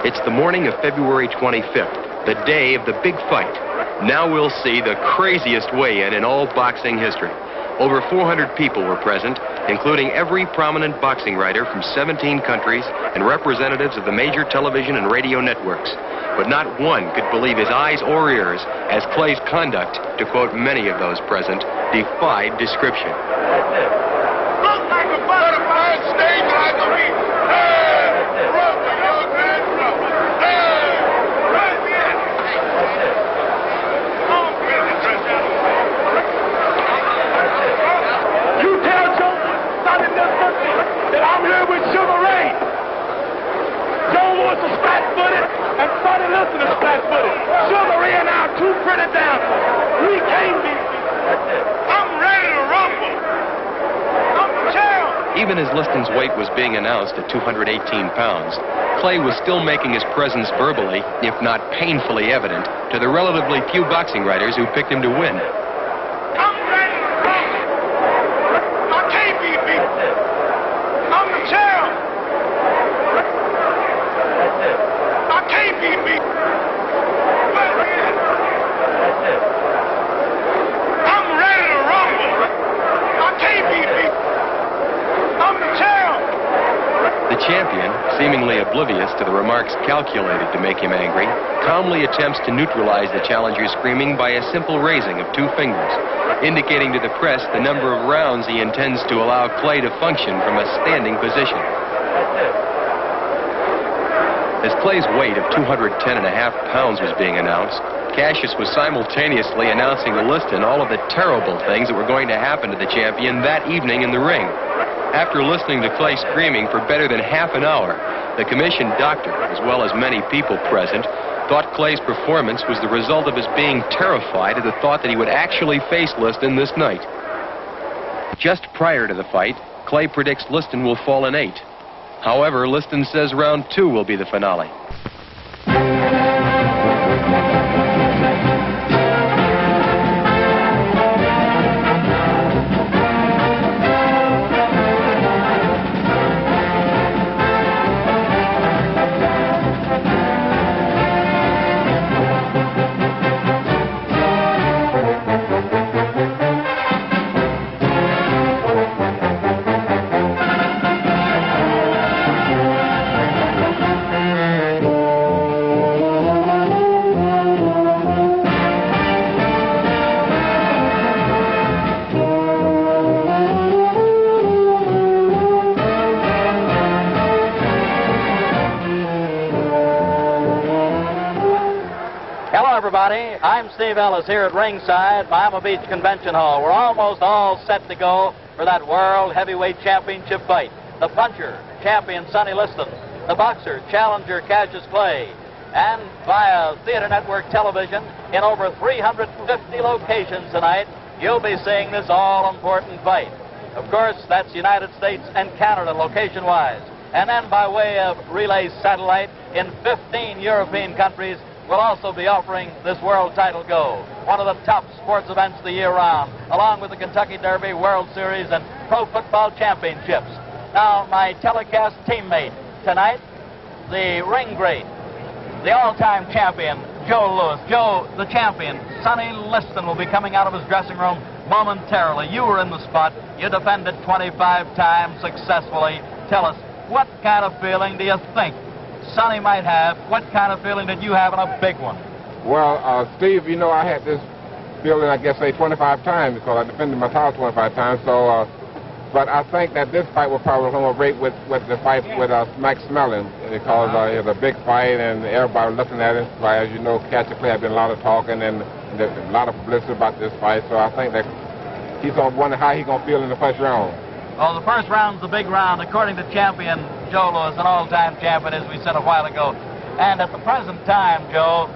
It's the morning of February 25th, the day of the big fight. Now we'll see the craziest weigh-in in all boxing history. Over 400 people were present, including every prominent boxing writer from 17 countries and representatives of the major television and radio networks. But not one could believe his eyes or ears as Clay's conduct, to quote many of those present, defied description. Look like a butterfly stage like a bee. That I'm here with Sugar Ray. Joe Lewis is flat-footed, and Sonny Liston is flat-footed. Sugar Ray and I are too pretty down. We can't be. I'm ready to rumble. I'm the champ. Even as Liston's weight was being announced at 218 pounds, Clay was still making his presence verbally, if not painfully evident, to the relatively few boxing writers who picked him to win. I'm ready to rumble. I can't be beat. I'm the champ. I can't be beat. I'm ready to rumble. I can't be beat. I'm the champ. The champion, seemingly oblivious to the remarks calculated to make him angry, calmly attempts to neutralize the challenger's screaming by a simple raising of two fingers, indicating to the press the number of rounds he intends to allow Clay to function from a standing position. As Clay's weight of 210.5 pounds was being announced, Cassius was simultaneously announcing to Liston all of the terrible things that were going to happen to the champion that evening in the ring. After listening to Clay screaming for better than half an hour, the commissioned doctor, as well as many people present, thought Clay's performance was the result of his being terrified at the thought that he would actually face Liston this night. Just prior to the fight, Clay predicts Liston will fall in 8. However, Liston says round 2 will be the finale. Everybody, I'm Steve Ellis here at ringside, Miami Beach Convention Hall. We're almost all set to go for that World Heavyweight Championship fight. The puncher, champion Sonny Liston. The boxer, challenger Cassius Clay. And via Theater Network television in over 350 locations tonight, you'll be seeing this all-important fight. Of course, that's United States and Canada location-wise. And then by way of relay satellite in 15 European countries, we'll also be offering this world title go, one of the top sports events the year round, along with the Kentucky Derby, World Series, and Pro Football Championships. Now, my telecast teammate tonight, the ring great, the all-time champion, Joe Lewis. Joe, the champion, Sonny Liston, will be coming out of his dressing room momentarily. You were in the spot. You defended 25 times successfully. Tell us, what kind of feeling do you think Sonny might have? What kind of feeling did you have in a big one? Well, Steve, you know, I had this feeling, I guess, say 25 times because I defended my title 25 times. So, but I think that this fight will probably come rate with the fight with Max Mellon because it was a big fight and everybody looking at it. As you know, Cassius Clay had been a lot of talking and there's a lot of publicity about this fight. So I think that he's going to wonder how he's going to feel in the first round. Well, the first round's the big round, according to champion Joe Lewis, an all-time champion, as we said a while ago. And at the present time, Joe,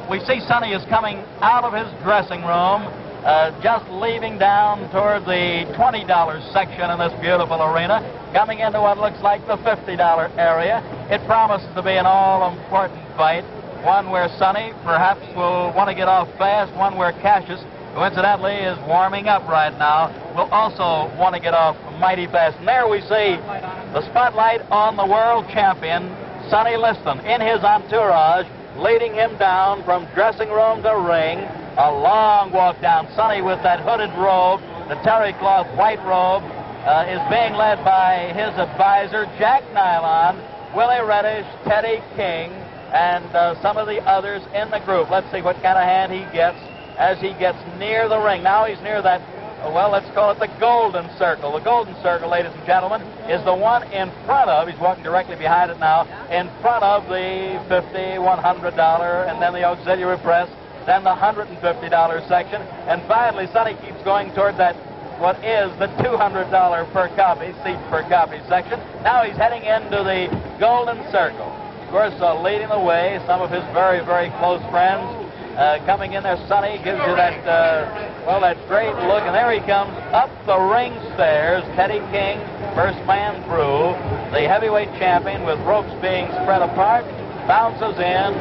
we see Sonny is coming out of his dressing room, just leaving down toward the $20 section in this beautiful arena, coming into what looks like the $50 area. It promises to be an all-important fight, one where Sonny perhaps will want to get off fast, one where Cassius, who incidentally is warming up right now, will also want to get off mighty fast. And there we see the spotlight on the world champion, Sonny Liston in his entourage, leading him down from dressing room to ring. A long walk down. Sonny with that hooded robe, the terry cloth white robe, is being led by his advisor, Jack Nylon, Willie Reddish, Teddy King, and some of the others in the group. Let's see what kind of hand he gets as he gets near the ring. Now he's near that, well, let's call it the golden circle. The golden circle, ladies and gentlemen, is the one in front of, he's walking directly behind it now, in front of the $50, $100, and then the auxiliary press, then the $150 section, and finally Sonny keeps going toward that, what is the $200 per copy, seat per copy section. Now he's heading into the golden circle. Of course, leading the way, some of his very, very close friends coming in there. Sonny gives you that, well, that great look, and there he comes up the ring stairs. Teddy King, first man through. The heavyweight champion, with ropes being spread apart, bounces in,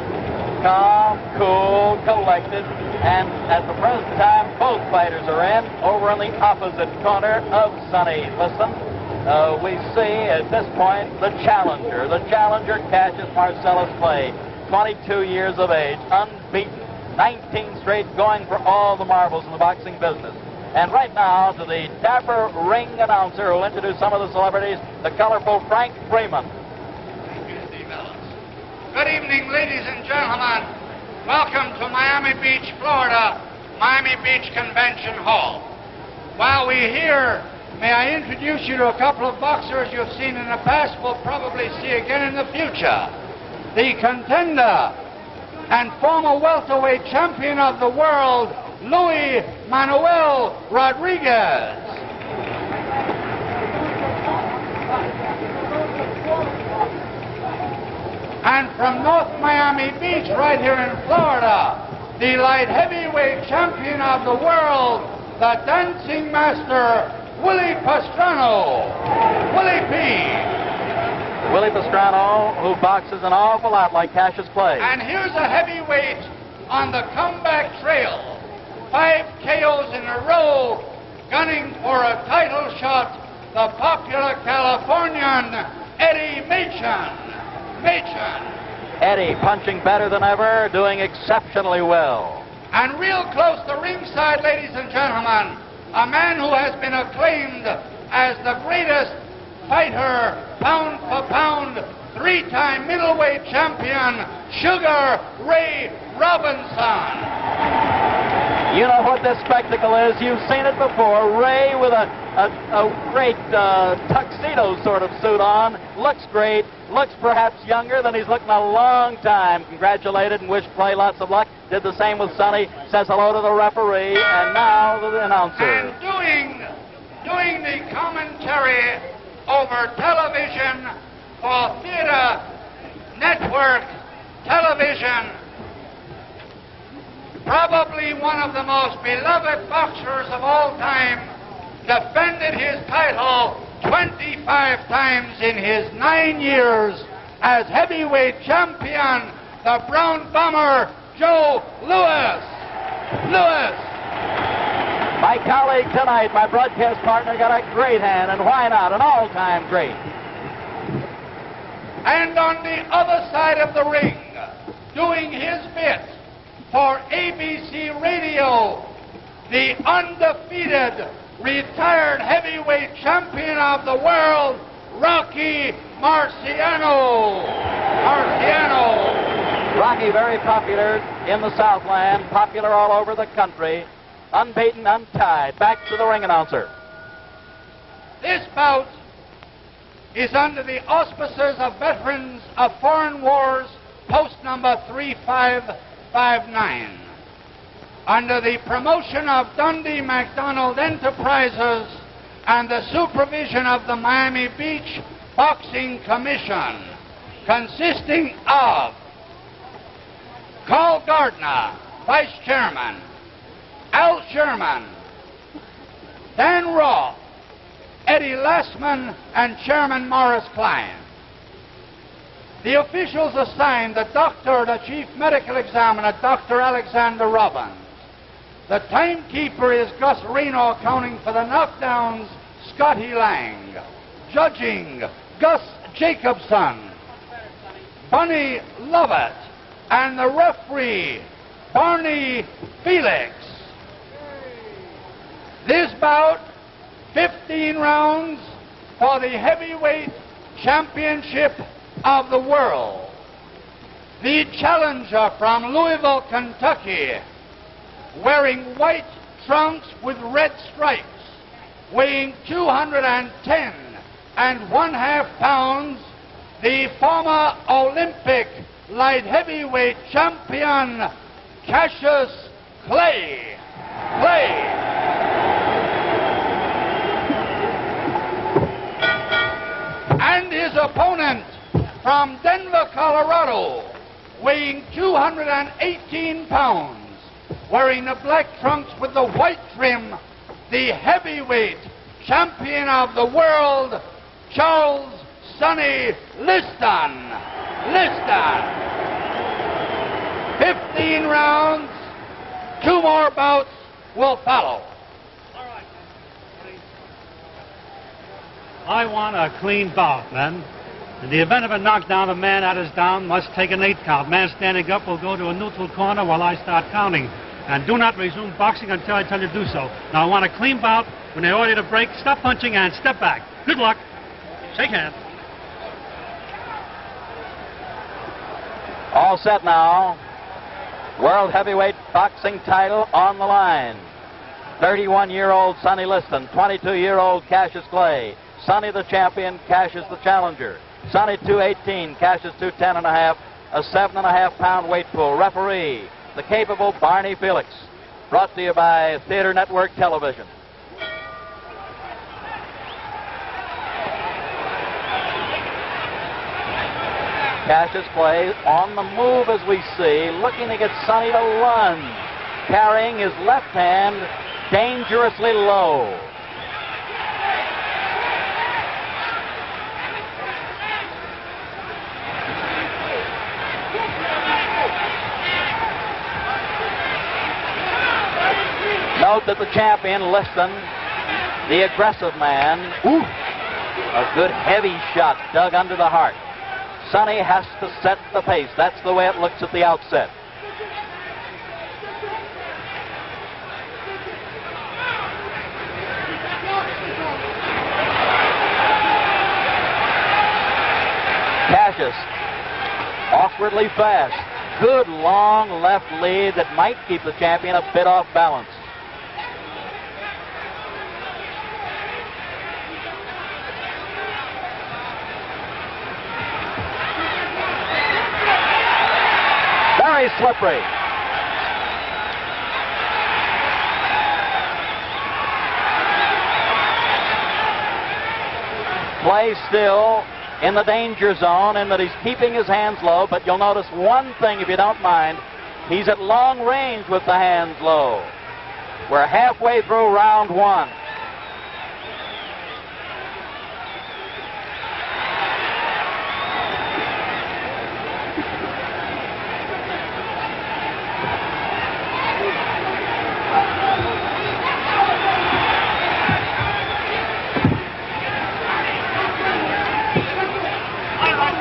calm, cool, collected, and at the present time, both fighters are in. Over in the opposite corner of Sonny Liston, we see at this point the challenger Cassius Marcellus Clay, 22 years of age, unbeaten, 19 straight, going for all the marbles in the boxing business. And right now, to the dapper ring announcer who will introduce some of the celebrities, the colorful Frank Freeman. Thank you, Steve Ellis. Good evening, ladies and gentlemen. Welcome to Miami Beach, Florida, Miami Beach Convention Hall. While we're here, may I introduce you to a couple of boxers you've seen in the past, will probably see again in the future. The contender and former welterweight champion of the world, Luis Manuel Rodriguez. And from North Miami Beach, right here in Florida, the light heavyweight champion of the world, the dancing master, Willie Pastrano. Willie P. Willie Pastrano, who boxes an awful lot like Cassius Clay. And here's a heavyweight on the comeback trail. 5 KOs in a row, gunning for a title shot, the popular Californian, Eddie Machen. Eddie punching better than ever, doing exceptionally well. And real close to ringside, ladies and gentlemen, a man who has been acclaimed as the greatest fighter, pound for pound, 3-time middleweight champion, Sugar Ray Robinson. You know what this spectacle is. You've seen it before. Ray with a great tuxedo sort of suit on. Looks great. Looks perhaps younger than he's looked in a long time. Congratulated and wished Clay lots of luck. Did the same with Sonny. Says hello to the referee. And now the announcer. And doing the commentary over television for Theater Network Television, probably one of the most beloved boxers of all time, defended his title 25 times in his 9 years as heavyweight champion, the Brown Bomber, Joe Louis. My colleague tonight, my broadcast partner, got a great hand, and why not? An all-time great. And on the other side of the ring, doing his bit for ABC Radio, the undefeated retired heavyweight champion of the world, Rocky Marciano. Rocky, very popular in the Southland, popular all over the country, unbeaten, untied. Back to the ring announcer. This bout is under the auspices of Veterans of Foreign Wars, post number 3559. Under the promotion of Dundee McDonald Enterprises and the supervision of the Miami Beach Boxing Commission, consisting of Carl Gardner, Vice Chairman, Al Sherman, Dan Roth, Eddie Lassman, and Chairman Morris Klein. The officials assigned the doctor, the chief medical examiner, Dr. Alexander Robbins. The timekeeper is Gus Reno, accounting for the knockdowns, Scotty Lang. Judging, Gus Jacobson. Bunny Lovett, and the referee, Barney Felix. This bout, 15 rounds for the heavyweight championship of the world. The challenger from Louisville, Kentucky, wearing white trunks with red stripes, weighing 210 1/2 pounds, the former Olympic light heavyweight champion, Cassius Clay. And his opponent from Denver, Colorado, weighing 218 pounds, wearing the black trunks with the white trim, the heavyweight champion of the world, Charles Sonny Liston. 15 rounds, 2 more bouts will follow. I want a clean bout, men. In the event of a knockdown, the man that is down must take an 8 count. Man standing up will go to a neutral corner while I start counting. And do not resume boxing until I tell you to do so. Now, I want a clean bout. When they order you to break, stop punching and step back. Good luck. Shake hands. All set now. World heavyweight boxing title on the line. 31-year-old Sonny Liston, 22-year-old Cassius Clay. Sonny the champion, Cassius the challenger. Sonny 218, Cassius 210.5, a 7.5 pound weight pool. Referee, the capable Barney Felix. Brought to you by Theater Network Television. Cassius Clay on the move as we see, looking to get Sonny to lunge, carrying his left hand dangerously low. Note that the champion, Liston, the aggressive man, a good heavy shot dug under the heart. Sonny has to set the pace. That's the way it looks at the outset. Cassius, awkwardly fast. Good long left lead that might keep the champion a bit off balance. Very slippery. Clay still in the danger zone in that he's keeping his hands low, but you'll notice one thing if you don't mind. He's at long range with the hands low. We're halfway through round 1.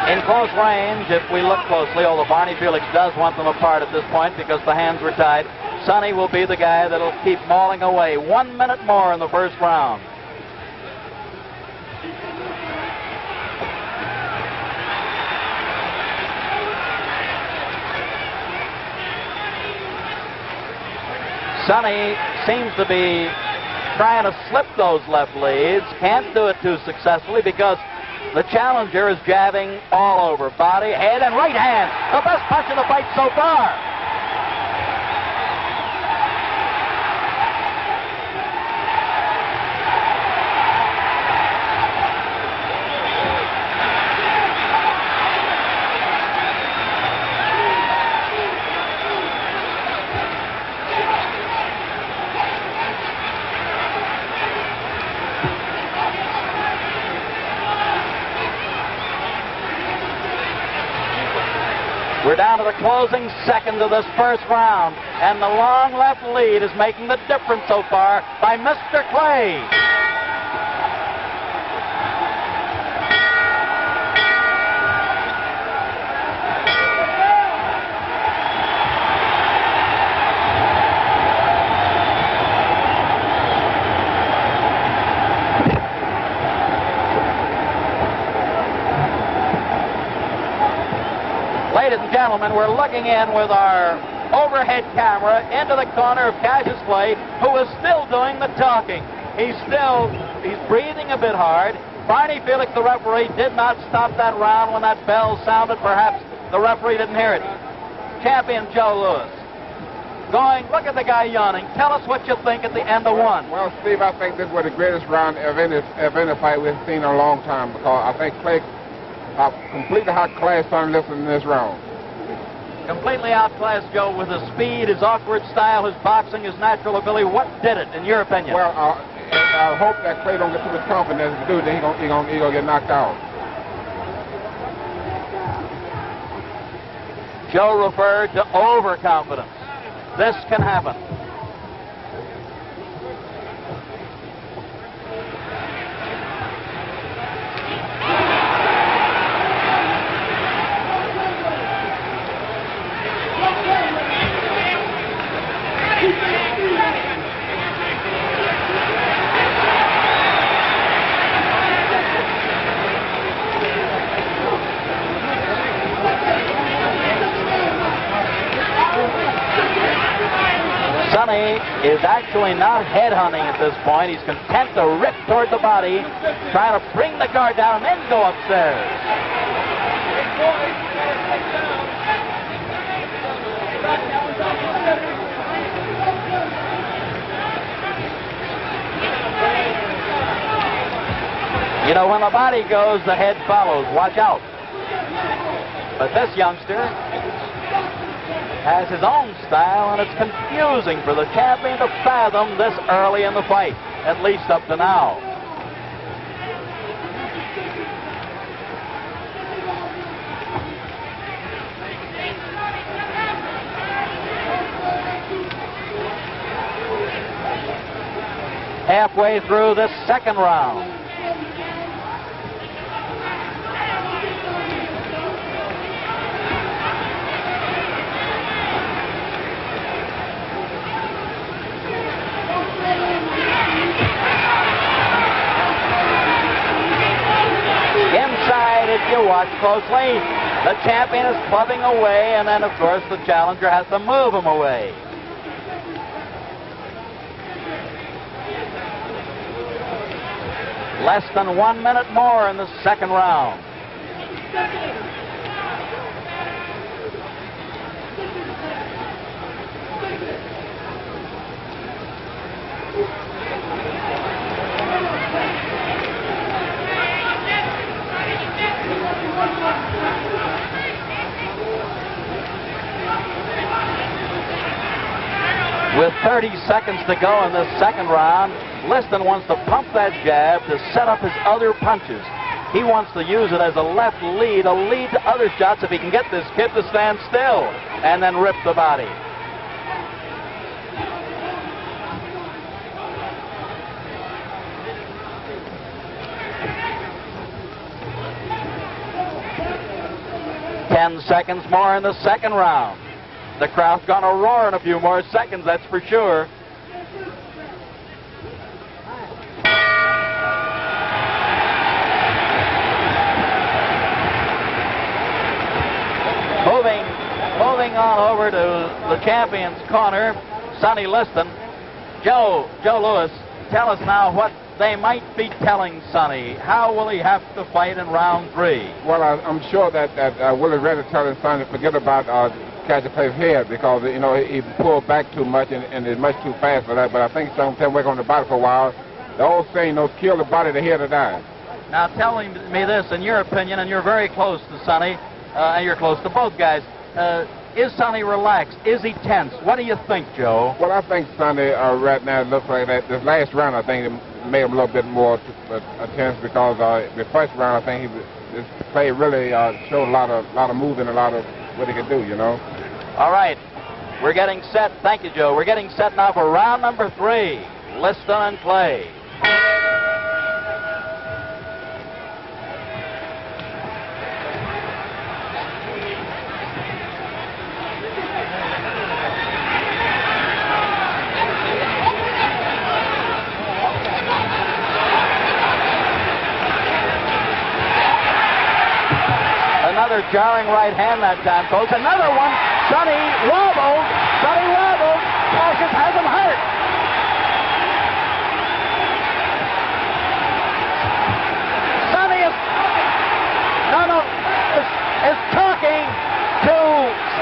In close range, if we look closely, although Barney Felix does want them apart at this point because the hands were tied, Sonny will be the guy that'll keep mauling away. 1 minute more in the first round. Sonny seems to be trying to slip those left leads. Can't do it too successfully because the challenger is jabbing all over. Body, head, and right hand. The best punch of the fight so far. We're down to the closing seconds of this first round, and the long left lead is making the difference so far by Mr. Clay. gentlemen, we're looking in with our overhead camera into the corner of Cassius Clay, who is still doing the talking. He's breathing a bit hard. Barney Felix, the referee, did not stop that round when that bell sounded. Perhaps the referee didn't hear it. Champion Joe Louis. Look at the guy yawning. Tell us what you think at the end of one. Well, Steve, I think this was the greatest round of any fight we've seen in a long time, because I think Clay completely outclassed Sonny Liston in this round. Completely outclassed Joe with his speed, his awkward style, his boxing, his natural ability. What did it, in your opinion? Well, I hope that Clay don't get too much confidence to do that. He's gonna get knocked out. Joe referred to overconfidence. This can happen. Sonny is actually not headhunting at this point. He's content to rip toward the body, trying to bring the guard down and then go upstairs. You know, when the body goes, the head follows. Watch out. But this youngster has his own style, and it's confusing for the champion to fathom this early in the fight, at least up to now. Halfway through this second round. If you watch closely, the champion is clubbing away, and then, of course, the challenger has to move him away. Less than 1 minute more in the second round. With 30 seconds to go in this second round, Liston wants to pump that jab to set up his other punches. He wants to use it as a left lead, a lead to other shots if he can get this kid to stand still and then rip the body. Ten seconds more in the second round. The crowd's gonna roar in a few more seconds, that's for sure. Moving on over to the champion's corner, Sonny Liston. Joe Louis, tell us now what they might be telling Sonny. How will he have to fight in round 3? Well, I'm sure that Willie Reddy telling Sonny to forget about Cassius Clay's head, because you know he pulled back too much and is much too fast for that. But I think some can work on the body for a while. The old saying, kill the body, the head will die. Now tell me this, in your opinion, and you're very close to Sonny, and you're close to both guys. Is Sonny relaxed? Is he tense? What do you think, Joe? Well, I think Sonny right now looks like that. This last round, I think, it made him a little bit more tense, because the first round, I think his play really showed a lot of movement, a lot of what he could do, you know. All right, we're getting set. Thank you, Joe. We're getting set now for round number 3. Liston and Clay. Another jarring right hand that time, folks. Another one. Sonny wobbles. Sonny wobbles. Cassius has him hurt. Sonny is talking to...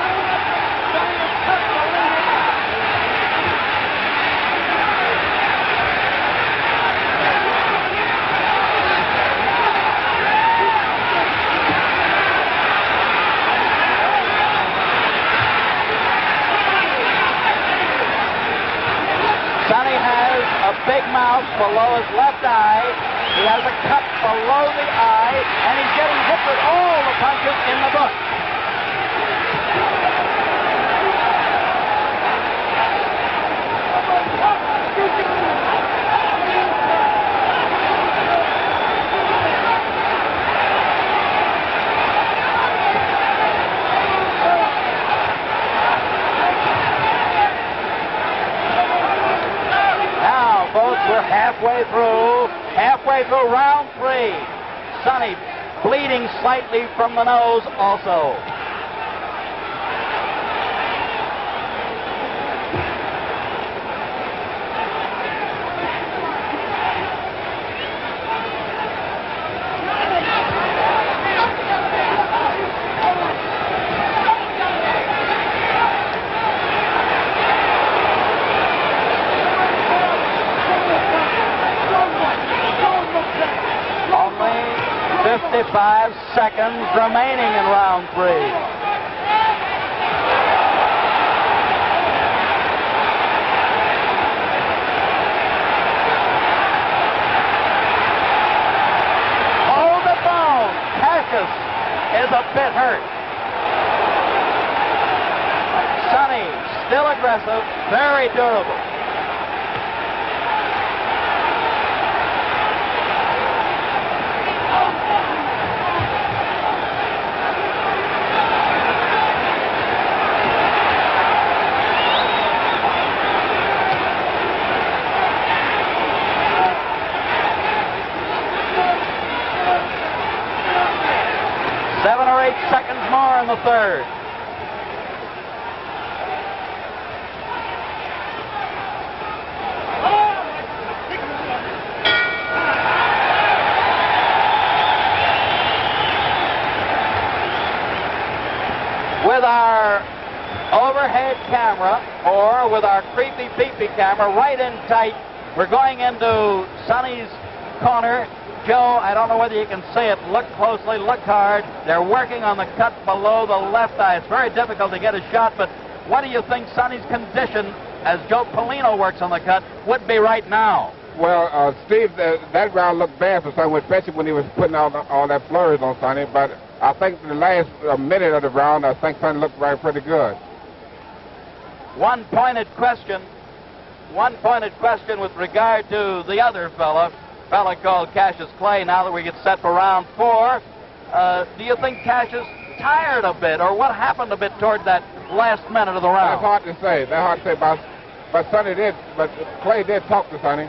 Sonny has a big mouth below his left eye. He has a cut below the eye, and he's getting hit with all the punches in the book. We're halfway through round 3. Sonny bleeding slightly from the nose also. Only 55 seconds remaining in round 3. Hold the bone. Cassius is a bit hurt. Sonny, still aggressive, very durable. Seconds more in the third. With our overhead camera, or with our creepy peepee camera right in tight, we're going into Sonny's corner. Joe, I don't know whether you can see it. Look closely, look hard. They're working on the cut below the left eye. It's very difficult to get a shot, but what do you think Sonny's condition, as Joe Polino works on the cut, would be right now? Well, Steve, that round looked bad for Sonny, especially when he was putting all that flurries on Sonny, but I think the last minute of the round, I think Sonny looked pretty good. One pointed question with regard to the other fella called Cassius Clay. Now that we get set for round 4, do you think Cassius tired a bit, or what happened a bit toward that last minute of the round? That's hard to say. But Sonny did. But Clay did talk to Sonny.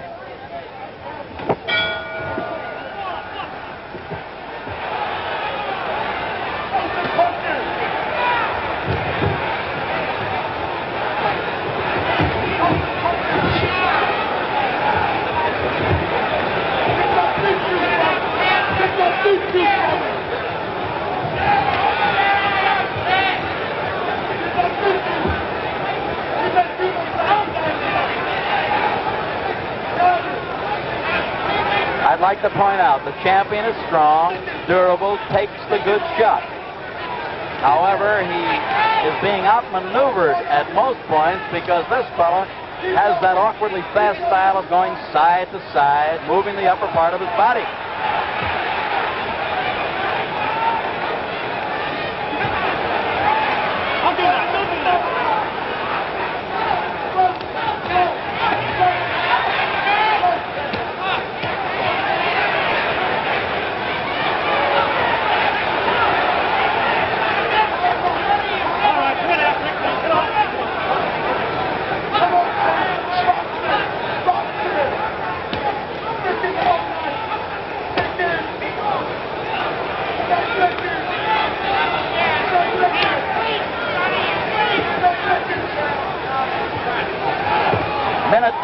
I'd like to point out the champion is strong, durable, takes the good shot. However, he is being outmaneuvered at most points because this fellow has that awkwardly fast style of going side to side, moving the upper part of his body.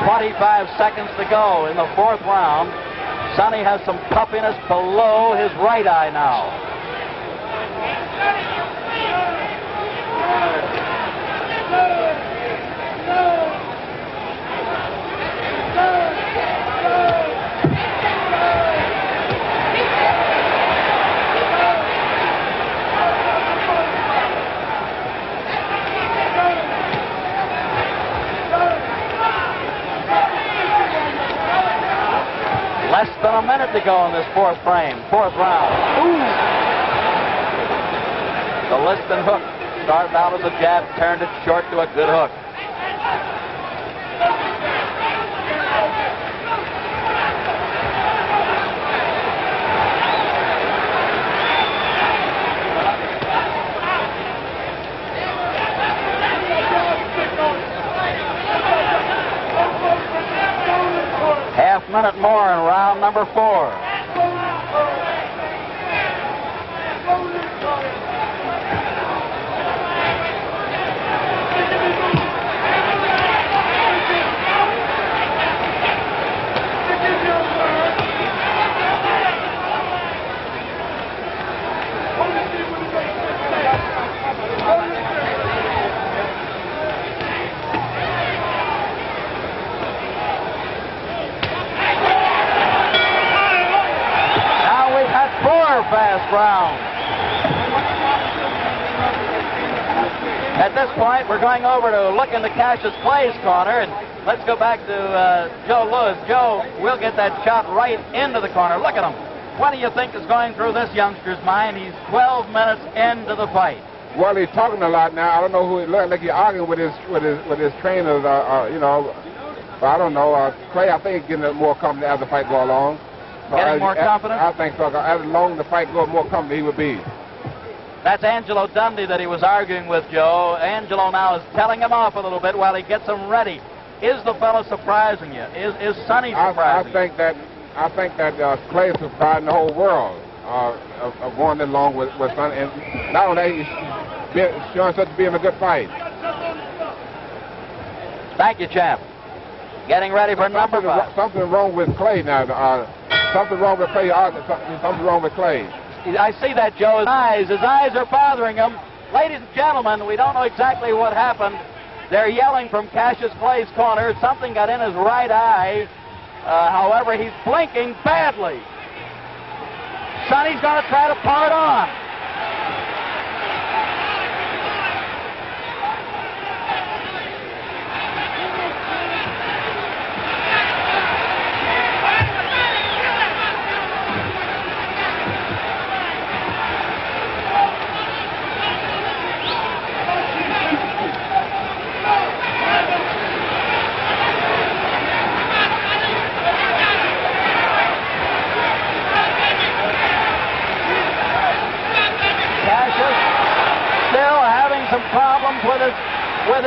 25 seconds to go in the fourth round. Sonny has some puffiness below his right eye now. Less than a minute to go in this fourth round. Ooh. The Liston hook started out as a jab, turned it short to a good hook. Half minute more in round number 4. Fast round. At this point, we're going over to look into Cassius Clay's corner, and let's go back to Joe Lewis. Joe, we'll get that shot right into the corner. Look at him. What do you think is going through this youngster's mind? He's 12 minutes into the fight. Well, he's talking a lot now. I don't know who he looks like. He's arguing with his trainers. You know, I don't know. Clay, I think, he's getting more confident as the fight go along. Getting more confident? I think so. As long as the fight goes, more confident he would be. That's Angelo Dundee that he was arguing with, Joe. Angelo now is telling him off a little bit while he gets him ready. Is the fellow surprising you? Is Sonny surprising you? I think that Clay is surprising the whole world of going along with Sonny. And not only that, he's showing such being a good fight. Thank you, champ. Getting ready for number 5. Something wrong with Clay now. Something wrong with Clay. Something wrong with Clay. I see that, Joe. His eyes are bothering him. Ladies and gentlemen, we don't know exactly what happened. They're yelling from Cassius Clay's corner. Something got in his right eye. However, he's blinking badly. Sonny's going to try to pull it on. Some problems with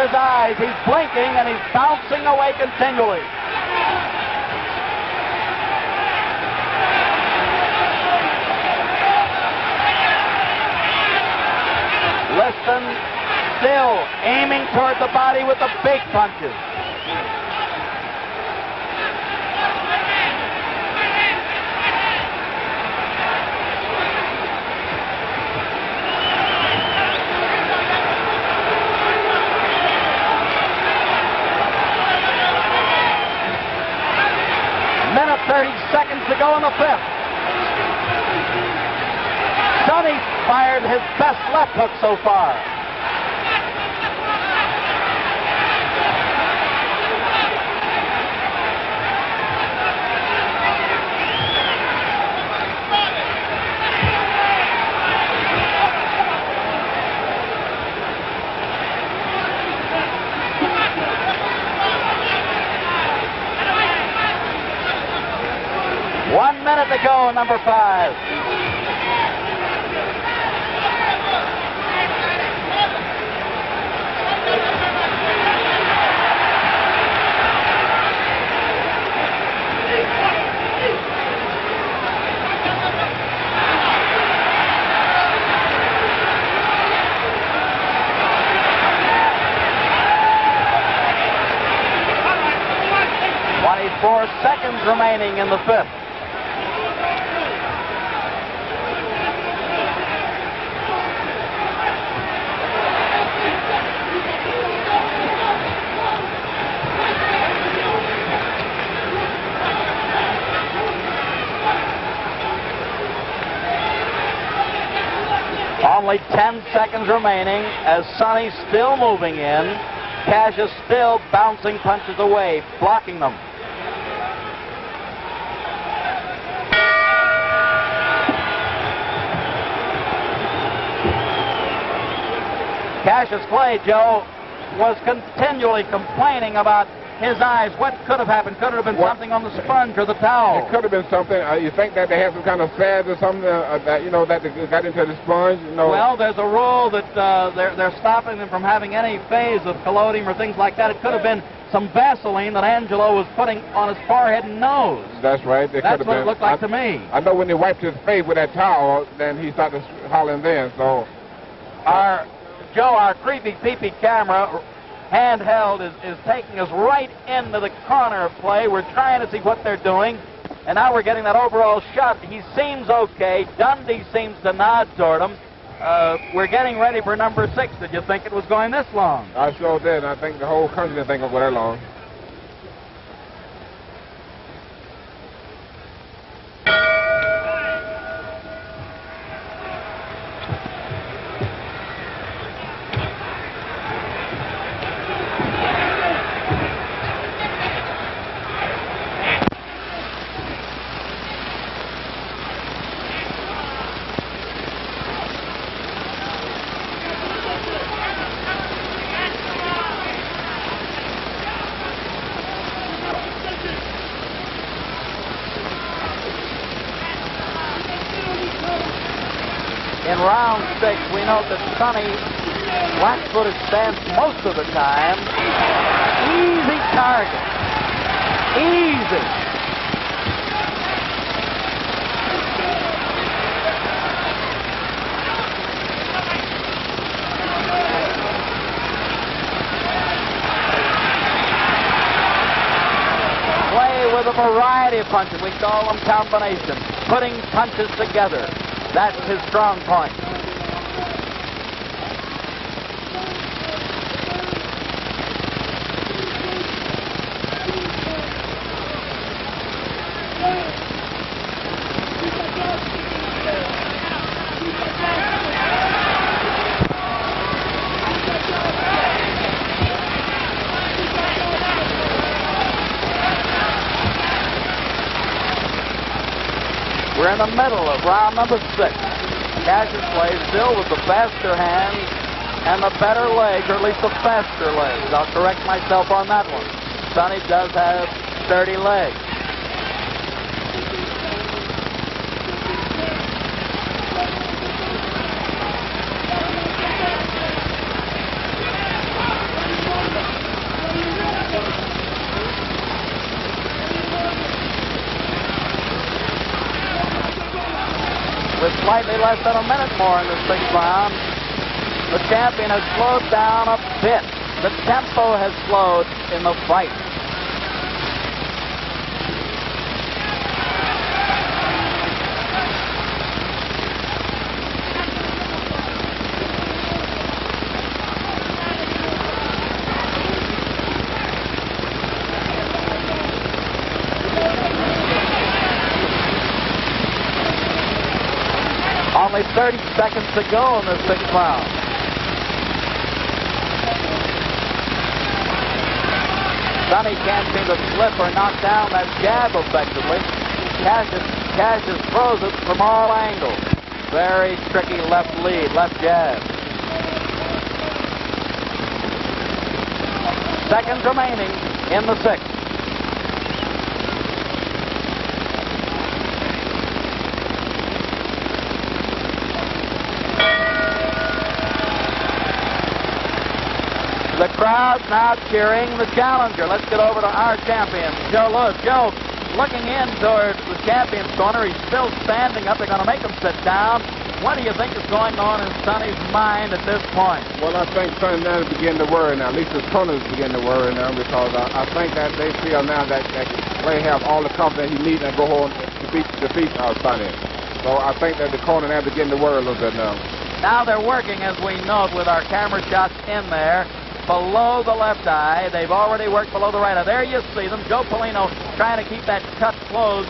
his eyes. He's blinking and he's bouncing away continually. Liston still aiming toward the body with the big punches. Minute 30 seconds to go in the 5th. Sonny fired his best left hook so far. One minute to go, number 5. remaining in the fifth. Only 10 seconds remaining as Sonny's still moving in. Cassius still bouncing punches away, blocking them. Cassius Clay, Joe, was continually complaining about his eyes. What could have happened? Could it have been something on the sponge or the towel? It could have been something. You think that they have some kind of fad or something that that they got into the sponge? Well, there's a rule that they're stopping them from having any phase of collodium or things like that. It could have been some Vaseline that Angelo was putting on his forehead and nose. That's right. That's what it looked like to me. I know when he wiped his face with that towel, then he started hollering then. So, our creepy peepee camera, handheld, is taking us right into the corner of play. We're trying to see what they're doing, and now we're getting that overall shot. He seems okay. Dundee seems to nod toward him. We're getting ready for number 6. Did you think it was going this long? I sure did. I think the whole country didn't think it was that long. In round 6, we note that Sonny flat-footed stance most of the time. Easy target. Easy. Play with a variety of punches. We call them combinations. Putting punches together. That's his strong point. We're in the middle of round number 6. Cassius plays still with the faster hands and the better legs, or at least the faster legs. I'll correct myself on that one. Sonny does have sturdy legs. With slightly less than a minute more in the 6th round, the champion has slowed down a bit. The tempo has slowed in the fight. Only 30 seconds to go in the 6th round. Sonny can't seem to slip or knock down that jab effectively. Cassius throws it from all angles. Very tricky left lead, left jab. Seconds remaining in the 6th. The crowd's now cheering the challenger. Let's get over to our champion, Joe Lewis. Joe, looking in towards the champion's corner. He's still standing up. They're going to make him sit down. what do you think is going on in Sonny's mind at this point? Well, I think Sonny now is beginning to worry now. At least his corners begin to worry now because I think that they feel now that Clay have all the confidence he needs and go home to defeat Sonny. So I think that the corner now begin to worry a little bit now. Now they're working, as we note, with our camera shots in there, below the left eye. They've already worked below the right eye. There you see them. Joe Polino trying to keep that cut closed.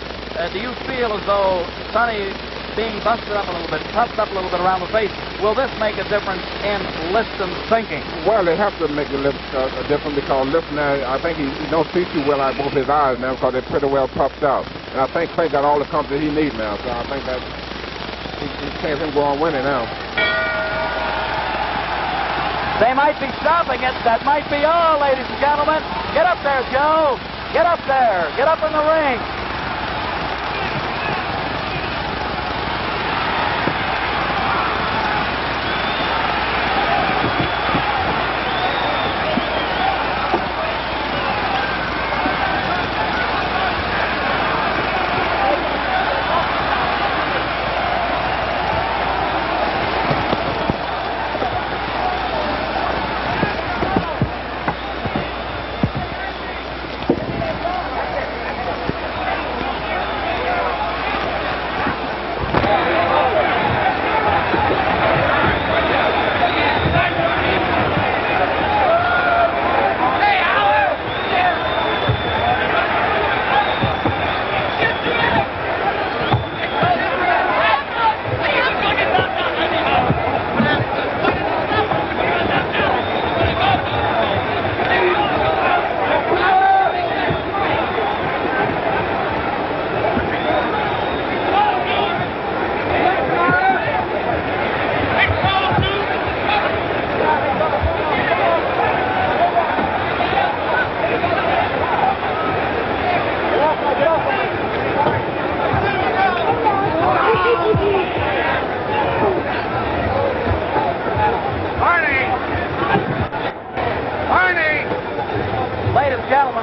Do you feel as though Sonny being busted up a little bit, puffed up a little bit around the face, will this make a difference in Liston's thinking? Well, they have to make a difference because Liston, I think he don't see too well out both his eyes now because they're pretty well puffed out. And I think Clay got all the confidence he needs now. So I think that he can't go on winning now. They might be stopping it. That might be all, ladies and gentlemen. Get up there, Joe. Get up there. Get up in the ring.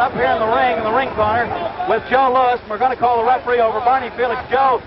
Up here in the ring corner with Joe Lewis. We're going to call the referee over. Barney Felix. Joe,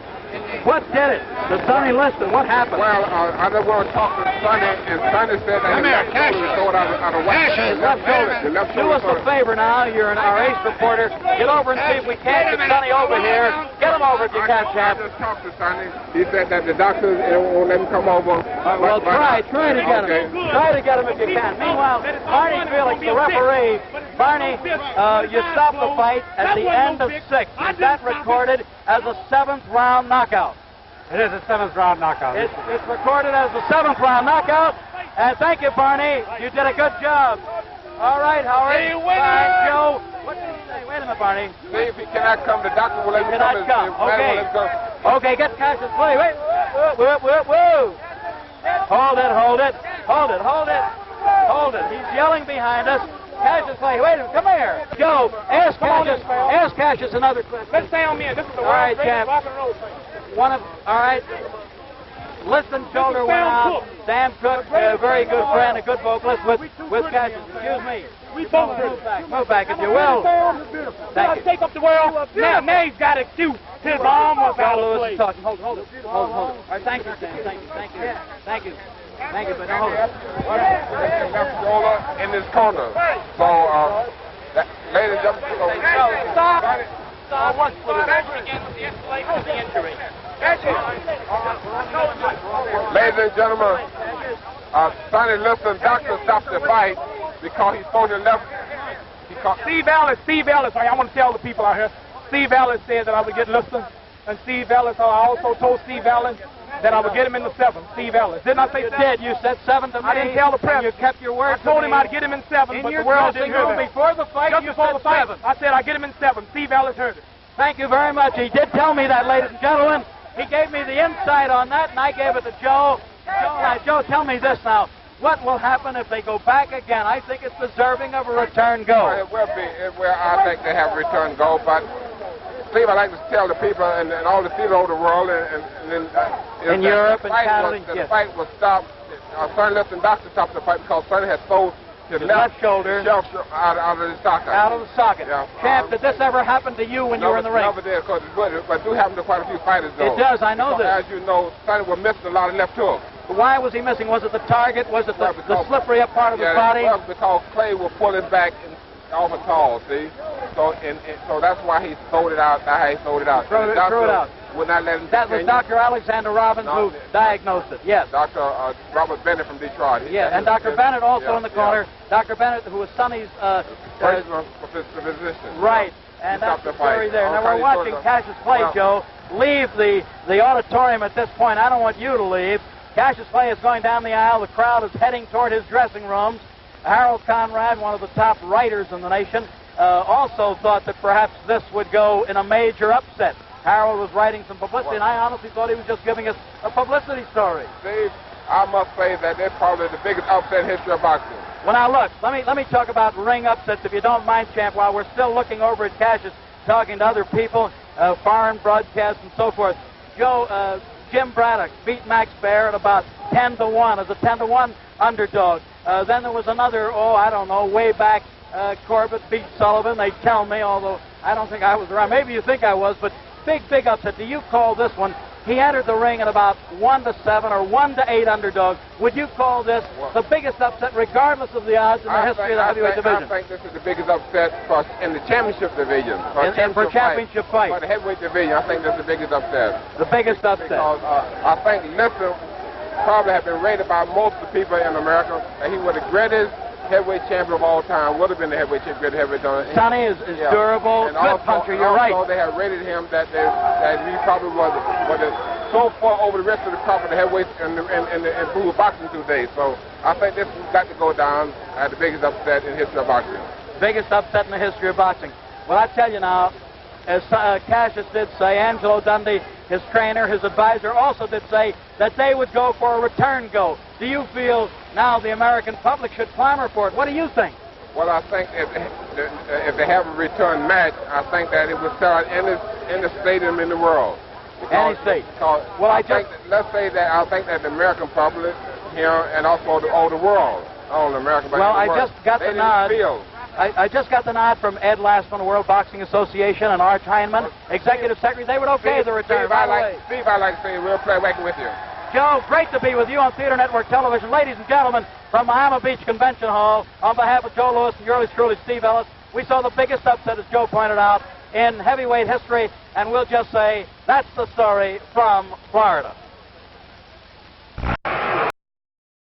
what did it to Sonny Liston? What happened? Well, I just want to talk to Sonny, and Sonny said that Come he here, left shoulder throw it out of Cassius, left shoulder. The left Do shoulder us a favor now. You're our ace reporter. Get over and see if we can't get Sonny over here. Get him over if you can, I chap. just talked to Sonny. He said that the doctors won't let him come over. Well, try to get him. Try to get him if you can. Meanwhile, Barney Felix, the referee. Barney, you stopped the fight at the end of 6. Is that recorded as a 7th round knockout? It is a 7th round knockout. It's recorded as a 7th round knockout. And thank you, Barney. You did a good job. All right, Howard. Hey, winner! Joe. What did he say? Wait a minute, Barney. See if he cannot come. The doctor will let him come. Okay. Okay, get Cassius. Wait. Whoa. Hold it. He's yelling behind us. Cassius, wait a minute, come here. Joe, ask Cassius another question. Let's stay on me. This is the All right, world's champ. greatest rock and roll thing. All right. Liston's shoulder went out. Sam Cooke, a very good friend, a good vocalist with Cassius. Excuse me. We both Move back if you will. Thank you. Take up the world. Now he's got a cue. His arm was out of place. Talking. Hold it. All right, thank you, Sam. Thank you, but now hold it. Left shoulder in his corner. So, ladies and gentlemen, Stop. What's the Again with the escalation of the injury. ladies and gentlemen, Sonny Liston, doctor stopped the fight because he's supposed to left. Steve Ellis, I want to tell the people out here, Steve Ellis said that I would get Liston, and Steve Ellis, I also told Steve Ellis that I would get him in the 7th, Steve Ellis. Didn't I say You 7th? did. You said 7th to me. I didn't tell the press. You kept your word. I told him I'd get him in 7th, but the world didn't hear that. Before the fight, Just you before said the fight, 7th. I said I'd get him in 7th. Steve Ellis heard it. Thank you very much. He did tell me that, ladies and gentlemen. He gave me the insight on that, and I gave it to Joe. Joe, tell me this now. What will happen if they go back again? I think it's deserving of a return go. It will be. I think they have a return go, but Steve, I'd like to tell the people and all the theater over the world in Europe and Canada, the fight was stopped. Sonny Liston doctor stopped the fight because Sonny had sold his left shoulder. Shelf out of the socket. Out of the socket. Yeah. Champ, did this ever happen to you when you were in the ring? Never did, but it do happen to quite a few fighters, though. It does, I know this. As you know, Sonny was missing a lot of left hooks. Why was he missing? Was it the target? Was it the slippery up part of his body? Yeah, because Clay was pulling back off a tall, see? So so that's why he sold it out. That's how he sold it out. Threw it out. Would not let him that was Dr. Alexander Robbins who diagnosed it, yes. Dr. Robert Bennett from Detroit. And Dr. Bennett also in the corner. Dr. Bennett, who was Sonny's personal physician. Right, and that's the story there. Now we're watching Cassius Clay, Joe, leave the auditorium at this point. I don't want you to leave. Cassius Clay is going down the aisle. The crowd is heading toward his dressing rooms. Harold Conrad, one of the top writers in the nation, also thought that perhaps this would go in a major upset. Harold was writing some publicity, and I honestly thought he was just giving us a publicity story. Steve, I must say that it's probably the biggest upset in history of boxing. Well, now look, let me talk about ring upsets, if you don't mind, Champ, while we're still looking over at Cassius, talking to other people, foreign broadcasts and so forth. Joe, Jim Braddock beat Max Baer at about 10-1 as a 10-1 underdog. Then there was another, I don't know, way back, Corbett beat Sullivan, they tell me, although I don't think I was around. Maybe you think I was, but big upset. Do you call this one? He entered the ring at about 1-7 or 1-8 underdog. Would you call this the biggest upset, regardless of the odds in the history of the heavyweight division? I think this is the biggest upset in the championship division. For championship fight. For the heavyweight division, I think this is the biggest upset. The biggest upset. Because I think Liston probably have been rated by most of the people in America that he was the greatest heavyweight champion of all time. Would have been the greatest heavyweight champion. Sonny is durable, and good puncher, you're right. Also, they have rated him that he probably was so far over the rest of the crop of the heavyweights in improved boxing today. So I think this has got to go down as the biggest upset in the history of boxing. Biggest upset in the history of boxing. Well, I tell you now, as Cassius did say, Angelo Dundee, his trainer, his advisor, also did say that they would go for a return go. Do you feel now the American public should clamor for it? What do you think? Well, I think if they have a return match, I think that it would start in the stadium in the world. Any state. Well, let's say that I think that the American public here and also the world, all the American public. Well, I just got the nod. I just got the nod from Ed Lastman, the World Boxing Association, and Arch Heineman, Executive Secretary. They would okay the return. Steve, I like to say we'll play working with you. Joe, great to be with you on Theater Network Television. Ladies and gentlemen, from Miami Beach Convention Hall, on behalf of Joe Louis and yours truly, Steve Ellis, we saw the biggest upset, as Joe pointed out, in heavyweight history, and we'll just say that's the story from Florida.